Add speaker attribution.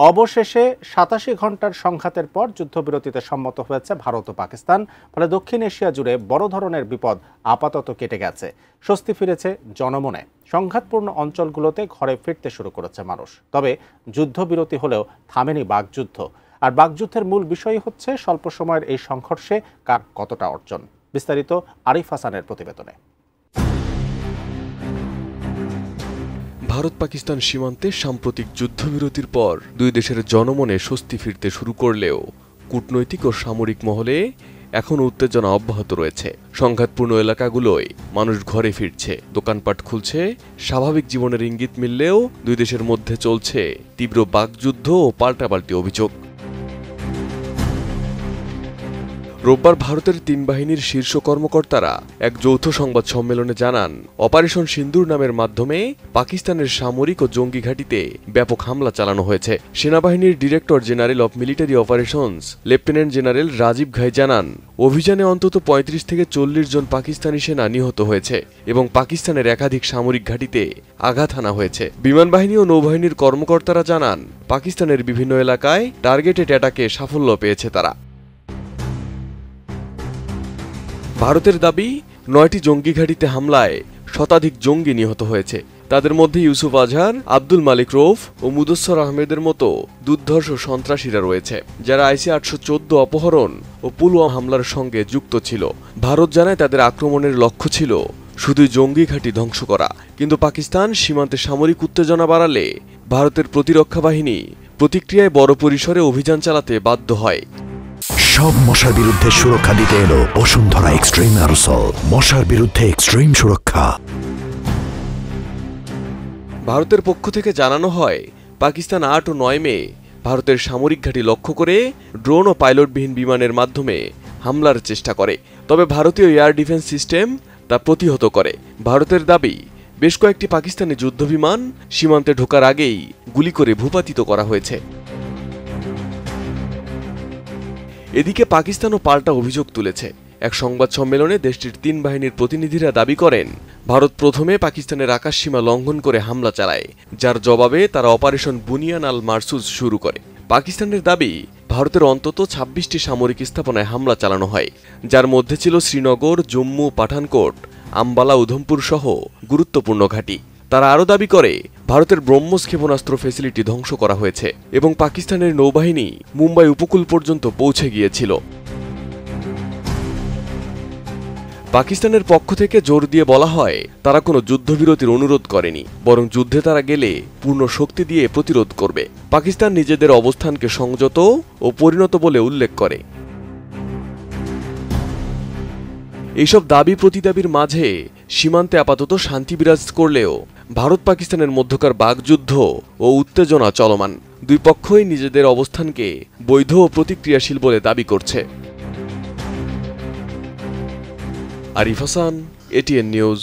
Speaker 1: অবশেষে ৮৭ ঘন্টার সংঘাতের পর যুদ্ধবিরতিতে সম্মত হয়েছে ভারত ও পাকিস্তান। ফলে দক্ষিণ এশিয়া জুড়ে বড় ধরনের বিপদ আপাতত কেটে গেছে, স্বস্তি ফিরেছে জনমনে। সংঘাতপূর্ণ অঞ্চলগুলোতে ঘরে ফিরতে শুরু করেছে মানুষ। তবে যুদ্ধবিরতি হলেও থামেনি বাকযুদ্ধ। আর বাকযুদ্ধের মূল বিষয় হচ্ছে স্বল্প সময়ের এই সংঘর্ষে কার কতটা অর্জন। বিস্তারিত আরিফ হাসানের প্রতিবেদনে।
Speaker 2: ভারত পাকিস্তান সীমান্তে সাম্প্রতিক যুদ্ধবিরতির পর দুই দেশের জনমনে স্বস্তি ফিরতে শুরু করলেও কূটনৈতিক ও সামরিক মহলে এখনও উত্তেজনা অব্যাহত রয়েছে। সংঘাতপূর্ণ এলাকাগুলোয় মানুষ ঘরে ফিরছে, দোকানপাট খুলছে, স্বাভাবিক জীবনের ইঙ্গিত মিললেও দুই দেশের মধ্যে চলছে তীব্র বাকযুদ্ধ ও পাল্টাপাল্টি অভিযোগ। রোববার ভারতের তিন বাহিনীর শীর্ষ কর্মকর্তারা এক যৌথ সংবাদ সম্মেলনে জানান, অপারেশন সিন্দুর নামের মাধ্যমে পাকিস্তানের সামরিক ও জঙ্গি ঘাঁটিতে ব্যাপক হামলা চালানো হয়েছে। সেনাবাহিনীর director general of military operations lieutenant general Rajiv Ghai জানান, অভিযানে অন্তত ৩৫ থেকে ৪০ জন পাকিস্তানি সেনা নিহত হয়েছে এবং পাকিস্তানের একাধিক সামরিক ঘাঁটিতে আঘাত হানা হয়েছে। বিমান বাহিনী ও নৌবাহিনীর কর্মকর্তারা জানান, পাকিস্তানের বিভিন্ন এলাকায় টার্গেটেড অ্যাটাকে সাফল্য পেয়েছে তারা। ভারতের দাবি, ৯টি জঙ্গি ঘাঁটিতে হামলায় শতাধিক জঙ্গি নিহত হয়েছে। তাদের মধ্যে ইউসুফ আজহার, আব্দুল মালিক রৌফ ও মুদস্সর আহমেদের মতো দুর্ধর্ষ সন্ত্রাসীরা রয়েছে, যারা IC ৮১৪ অপহরণ ও পুলওয়ামা হামলার সঙ্গে যুক্ত ছিল। ভারত জানায় তাদের আক্রমণের লক্ষ্য ছিল শুধুই জঙ্গি ঘাঁটি ধ্বংস করা। কিন্তু পাকিস্তান সীমান্তে সামরিক উত্তেজনা বাড়ালে ভারতের প্রতিরক্ষা বাহিনী প্রতিক্রিয়ায় বড় পরিসরে অভিযান চালাতে বাধ্য হয়।
Speaker 3: সব মশার বিরুদ্ধে সুরক্ষা দিতে এলো বসুন্ধরা এক্সট্রিম অ্যারোসল, মশার বিরুদ্ধে এক্সট্রিম সুরক্ষা।
Speaker 2: ভারতের পক্ষ থেকে জানানো হয়, পাকিস্তান ৮ ও ৯ মে ভারতের সামরিক ঘাঁটি লক্ষ্য করে ড্রোন ও পাইলটবিহীন বিমানের মাধ্যমে হামলার চেষ্টা করে। তবে ভারতীয় এয়ার ডিফেন্স সিস্টেম তা প্রতিহত করে। ভারতের দাবি, বেশ কয়েকটি পাকিস্তানি যুদ্ধবিমান সীমান্তে ঢোকার আগেই গুলি করে ভূপাতিত করা হয়েছে। এদিকে পাকিস্তানও পাল্টা অভিযোগ তুলেছে। এক সংবাদ সম্মেলনে দেশটির তিন বাহিনীর প্রতিনিধিরা দাবি করেন, ভারত প্রথমে পাকিস্তানের আকাশসীমা লঙ্ঘন করে হামলা চালায়, যার জবাবে তারা অপারেশন বুনিয়ান আল মারসুজ শুরু করে। পাকিস্তানের দাবি, ভারতের অন্তত ২৬টি সামরিক স্থাপনায় হামলা চালানো হয়, যার মধ্যে ছিল শ্রীনগর, জম্মু, পাঠানকোট, আম্বালা, উধমপুর সহ গুরুত্বপূর্ণ ঘাঁটি। তারা আরও দাবি করে, ভারতের ব্রহ্মস ক্ষেপণাস্ত্র ফ্যাসিলিটি ধ্বংস করা হয়েছে এবং পাকিস্তানের নৌবাহিনী মুম্বাই উপকূল পর্যন্ত পৌঁছে গিয়েছিল। পাকিস্তানের পক্ষ থেকে জোর দিয়ে বলা হয়, তারা কোনো যুদ্ধবিরতির অনুরোধ করেনি, বরং যুদ্ধে তারা গেলে পূর্ণ শক্তি দিয়ে প্রতিরোধ করবে। পাকিস্তান নিজেদের অবস্থানকে সংযত ও পরিণত বলে উল্লেখ করে। এইসব দাবি প্রতিদাবির মাঝে সীমান্তে আপাতত শান্তি বিরাজ করলেও ভারত পাকিস্তানের মধ্যকার বাকযুদ্ধ ও উত্তেজনা চলমান। দুই পক্ষই নিজেদের অবস্থানকে বৈধ ও প্রতিক্রিয়াশীল বলে দাবি করছে। Arif Hasan, ATN news.